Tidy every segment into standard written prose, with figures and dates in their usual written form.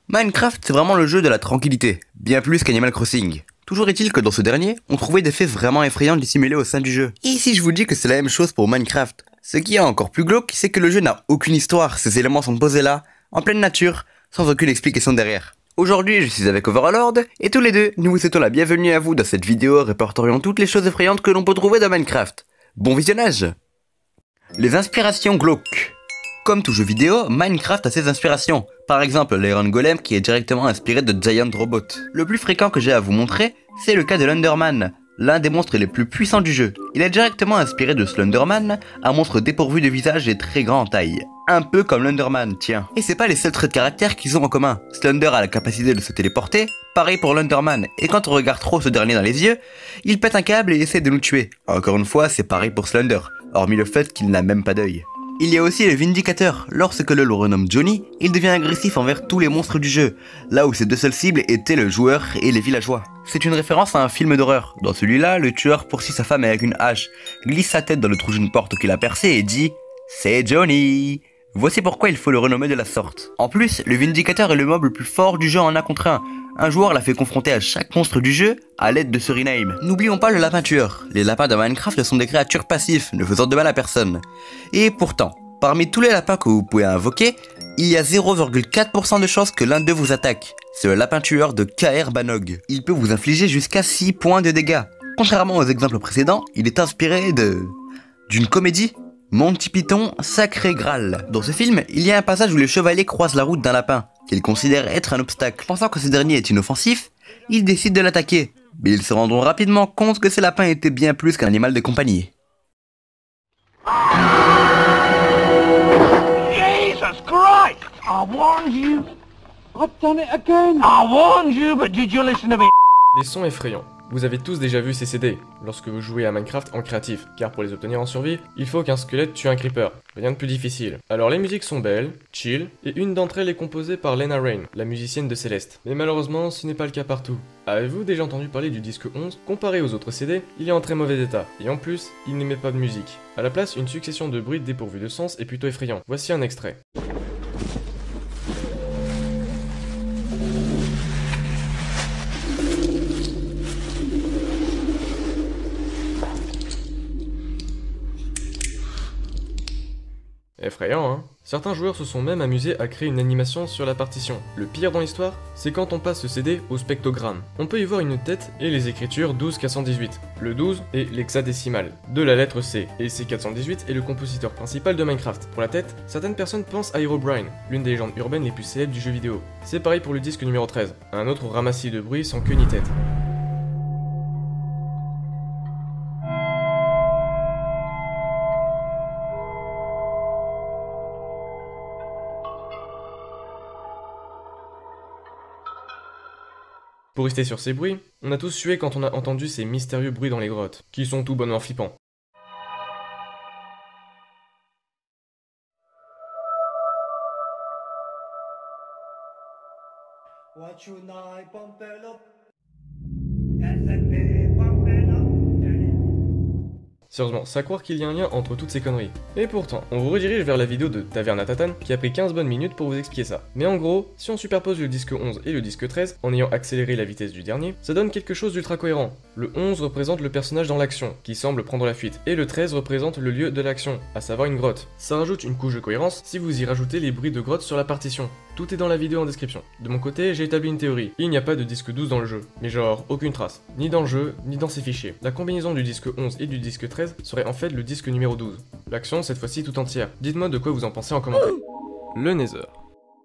Minecraft, c'est vraiment le jeu de la tranquillité, bien plus qu'Animal Crossing. Toujours est-il que dans ce dernier, on trouvait des faits vraiment effrayants dissimulés au sein du jeu. Et si je vous dis que c'est la même chose pour Minecraft? Ce qui est encore plus glauque, c'est que le jeu n'a aucune histoire, ces éléments sont posés là, en pleine nature, sans aucune explication derrière. Aujourd'hui, je suis avec Overlord, et tous les deux, nous vous souhaitons la bienvenue à vous dans cette vidéo répertoriant toutes les choses effrayantes que l'on peut trouver dans Minecraft. Bon visionnage! Les inspirations glauques. Comme tout jeu vidéo, Minecraft a ses inspirations. Par exemple, l'Iron Golem qui est directement inspiré de Giant Robot. Le plus fréquent que j'ai à vous montrer, c'est le cas de l'Enderman, l'un des monstres les plus puissants du jeu. Il est directement inspiré de Slenderman, un monstre dépourvu de visage et très grand en taille. Un peu comme l'Enderman, tiens. Et c'est pas les seuls traits de caractère qu'ils ont en commun. Slender a la capacité de se téléporter, pareil pour l'Enderman, et quand on regarde trop ce dernier dans les yeux, il pète un câble et essaie de nous tuer. Encore une fois, c'est pareil pour Slender, hormis le fait qu'il n'a même pas d'œil. Il y a aussi le Vindicateur. Lorsque le renomme Johnny, il devient agressif envers tous les monstres du jeu, là où ses deux seules cibles étaient le joueur et les villageois. C'est une référence à un film d'horreur. Dans celui-là, le tueur poursuit sa femme avec une hache, glisse sa tête dans le trou d'une porte qu'il a percé et dit « C'est Johnny !» Voici pourquoi il faut le renommer de la sorte. En plus, le Vindicateur est le mob le plus fort du jeu en 1 contre 1. Un joueur l'a fait confronter à chaque monstre du jeu à l'aide de ce rename. N'oublions pas le lapin tueur. Les lapins de Minecraft sont des créatures passives, ne faisant de mal à personne. Et pourtant, parmi tous les lapins que vous pouvez invoquer, il y a 0,4% de chances que l'un d'eux vous attaque. C'est le lapin tueur de KR Banog. Il peut vous infliger jusqu'à 6 points de dégâts. Contrairement aux exemples précédents, il est inspiré d'une comédie, Monty Python Sacré Graal. Dans ce film, il y a un passage où le chevalier croise la route d'un lapin, qu'il considère être un obstacle. Pensant que ce dernier est inoffensif, il décide de l'attaquer. Mais ils se rendront rapidement compte que ce lapin était bien plus qu'un animal de compagnie. Jesus Christ! I warned you! I've done it again! I warned you, but did you listen to me? Les sons effrayants. Vous avez tous déjà vu ces CD lorsque vous jouez à Minecraft en créatif, car pour les obtenir en survie, il faut qu'un squelette tue un creeper. Rien de plus difficile. Alors les musiques sont belles, chill, et une d'entre elles est composée par Lena Raine, la musicienne de Céleste. Mais malheureusement, ce n'est pas le cas partout. Avez-vous déjà entendu parler du disque 11? Comparé aux autres CD, il est en très mauvais état, et en plus, il n'émet pas de musique. À la place, une succession de bruits dépourvus de sens est plutôt effrayant. Voici un extrait. Effrayant, hein? Certains joueurs se sont même amusés à créer une animation sur la partition. Le pire dans l'histoire, c'est quand on passe ce CD au spectrogramme. On peut y voir une tête et les écritures 12-418. Le 12 est l'hexadécimal de la lettre C, et C418 est le compositeur principal de Minecraft. Pour la tête, certaines personnes pensent à Herobrine, l'une des légendes urbaines les plus célèbres du jeu vidéo. C'est pareil pour le disque numéro 13, un autre ramassis de bruit sans queue ni tête. Pour rester sur ces bruits, on a tous sué quand on a entendu ces mystérieux bruits dans les grottes, qui sont tout bonnement flippants. Sérieusement, c'est à croire qu'il y a un lien entre toutes ces conneries. Et pourtant, on vous redirige vers la vidéo de Taverne à Tatane qui a pris 15 bonnes minutes pour vous expliquer ça. Mais en gros, si on superpose le disque 11 et le disque 13 en ayant accéléré la vitesse du dernier, ça donne quelque chose d'ultra cohérent. Le 11 représente le personnage dans l'action, qui semble prendre la fuite, et le 13 représente le lieu de l'action, à savoir une grotte. Ça rajoute une couche de cohérence si vous y rajoutez les bruits de grotte sur la partition. Tout est dans la vidéo en description. De mon côté, j'ai établi une théorie. Il n'y a pas de disque 12 dans le jeu. Mais genre, aucune trace. Ni dans le jeu, ni dans ses fichiers. La combinaison du disque 11 et du disque 13 serait en fait le disque numéro 12. L'action, cette fois-ci tout entière. Dites-moi de quoi vous en pensez en commentaire. Le Nether.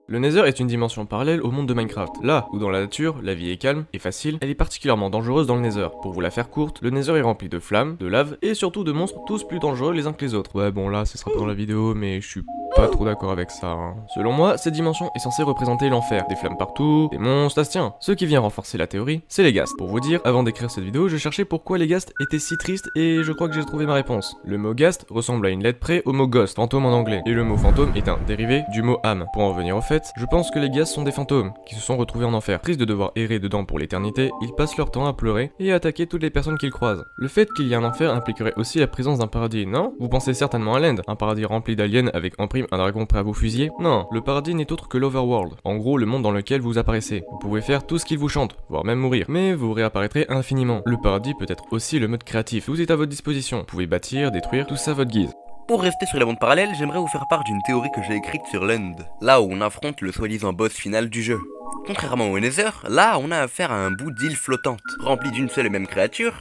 Le Nether est une dimension parallèle au monde de Minecraft. Là où dans la nature, la vie est calme et facile, elle est particulièrement dangereuse dans le Nether. Pour vous la faire courte, le Nether est rempli de flammes, de lave et surtout de monstres tous plus dangereux les uns que les autres. Ouais bon là, ce sera pas dans la vidéo, mais je suis pas trop d'accord avec ça. Selon moi, cette dimension est censée représenter l'enfer. Des flammes partout, des monstres, ça se tient. Ce qui vient renforcer la théorie, c'est les ghasts. Pour vous dire, avant d'écrire cette vidéo, je cherchais pourquoi les ghasts étaient si tristes et je crois que j'ai trouvé ma réponse. Le mot ghast ressemble à une lettre près au mot ghost, fantôme en anglais. Et le mot fantôme est un dérivé du mot âme. Pour en revenir au fait, je pense que les ghasts sont des fantômes qui se sont retrouvés en enfer. Tristes de devoir errer dedans pour l'éternité, ils passent leur temps à pleurer et à attaquer toutes les personnes qu'ils croisent. Le fait qu'il y ait un enfer impliquerait aussi la présence d'un paradis, non? Vous pensez certainement à l'Inde, un paradis rempli d'aliens avec en prime Skyrim un dragon prêt à vous fusiller? Non, le paradis n'est autre que l'Overworld, en gros le monde dans lequel vous apparaissez. Vous pouvez faire tout ce qu'il vous chante, voire même mourir, mais vous réapparaîtrez infiniment. Le paradis peut être aussi le mode créatif, tout est à votre disposition, vous pouvez bâtir, détruire, tout ça à votre guise. Pour rester sur les mondes parallèles, j'aimerais vous faire part d'une théorie que j'ai écrite sur l'End, là où on affronte le soi-disant boss final du jeu. Contrairement au Nether, là on a affaire à un bout d'île flottante, remplie d'une seule et même créature,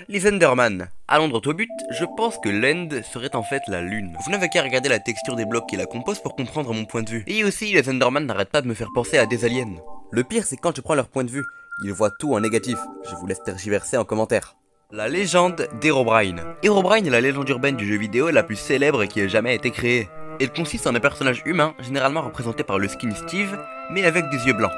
les Enderman. Allons droit au but, je pense que l'End serait en fait la lune. Vous n'avez qu'à regarder la texture des blocs qui la composent pour comprendre mon point de vue. Et aussi, les Enderman n'arrêtent pas de me faire penser à des aliens. Le pire, c'est quand je prends leur point de vue, ils voient tout en négatif. Je vous laisse tergiverser en commentaire. La légende d'Herobrine. Herobrine est la légende urbaine du jeu vidéo la plus célèbre qui ait jamais été créée. Elle consiste en un personnage humain, généralement représenté par le skin Steve, mais avec des yeux blancs.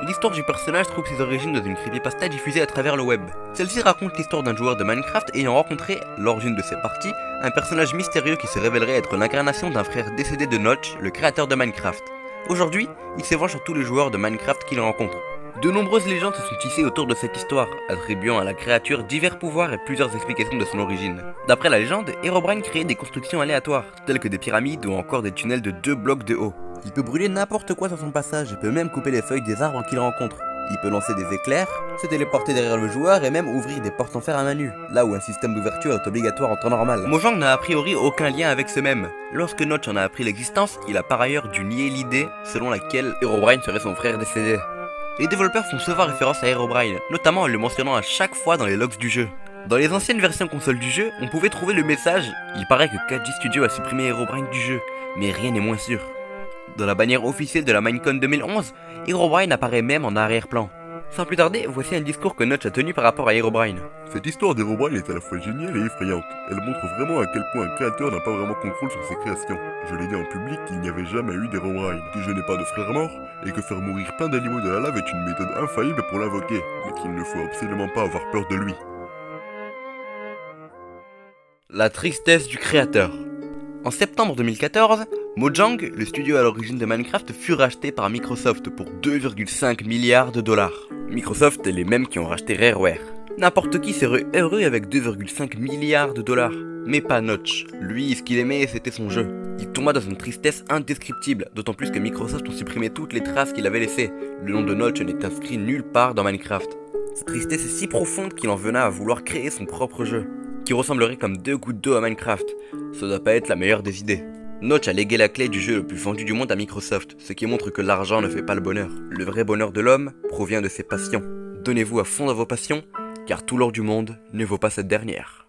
L'histoire du personnage trouve ses origines dans une creepypasta diffusée à travers le web. Celle-ci raconte l'histoire d'un joueur de Minecraft ayant rencontré, lors d'une de ses parties, un personnage mystérieux qui se révélerait être l'incarnation d'un frère décédé de Notch, le créateur de Minecraft. Aujourd'hui, il se venge sur tous les joueurs de Minecraft qu'il rencontre. De nombreuses légendes se sont tissées autour de cette histoire, attribuant à la créature divers pouvoirs et plusieurs explications de son origine. D'après la légende, Herobrine créait des constructions aléatoires, telles que des pyramides ou encore des tunnels de 2 blocs de haut. Il peut brûler n'importe quoi sur son passage et peut même couper les feuilles des arbres qu'il rencontre. Il peut lancer des éclairs, se téléporter derrière le joueur et même ouvrir des portes en fer à main nue, là où un système d'ouverture est obligatoire en temps normal. Mojang n'a a priori aucun lien avec ce même. Lorsque Notch en a appris l'existence, il a par ailleurs dû nier l'idée selon laquelle Herobrine serait son frère décédé. Les développeurs font souvent référence à Herobrine, notamment en le mentionnant à chaque fois dans les logs du jeu. Dans les anciennes versions console du jeu, on pouvait trouver le message « Il paraît que KG Studio a supprimé Herobrine du jeu, mais rien n'est moins sûr ». Dans la bannière officielle de la Minecon 2011, Herobrine apparaît même en arrière-plan. Sans plus tarder, voici un discours que Notch a tenu par rapport à Herobrine. Cette histoire d'Herobrine est à la fois géniale et effrayante. Elle montre vraiment à quel point un créateur n'a pas vraiment contrôle sur ses créations. Je l'ai dit en public qu'il n'y avait jamais eu d'Herobrine, que je n'ai pas de frère mort, et que faire mourir plein d'animaux de la lave est une méthode infaillible pour l'invoquer, mais qu'il ne faut absolument pas avoir peur de lui. La tristesse du créateur. En septembre 2014, Mojang, le studio à l'origine de Minecraft, fut racheté par Microsoft pour 2,5 milliards de dollars. Microsoft est les mêmes qui ont racheté Rareware. N'importe qui serait heureux avec 2,5 milliards de dollars. Mais pas Notch. Lui, ce qu'il aimait, c'était son jeu. Il tomba dans une tristesse indescriptible, d'autant plus que Microsoft ont supprimé toutes les traces qu'il avait laissées. Le nom de Notch n'est inscrit nulle part dans Minecraft. Cette tristesse est si profonde qu'il en venait à vouloir créer son propre jeu, qui ressemblerait comme 2 gouttes d'eau à Minecraft. Ça doit pas être la meilleure des idées. Notch a légué la clé du jeu le plus vendu du monde à Microsoft, ce qui montre que l'argent ne fait pas le bonheur. Le vrai bonheur de l'homme provient de ses passions. Donnez-vous à fond dans vos passions, car tout l'or du monde ne vaut pas cette dernière.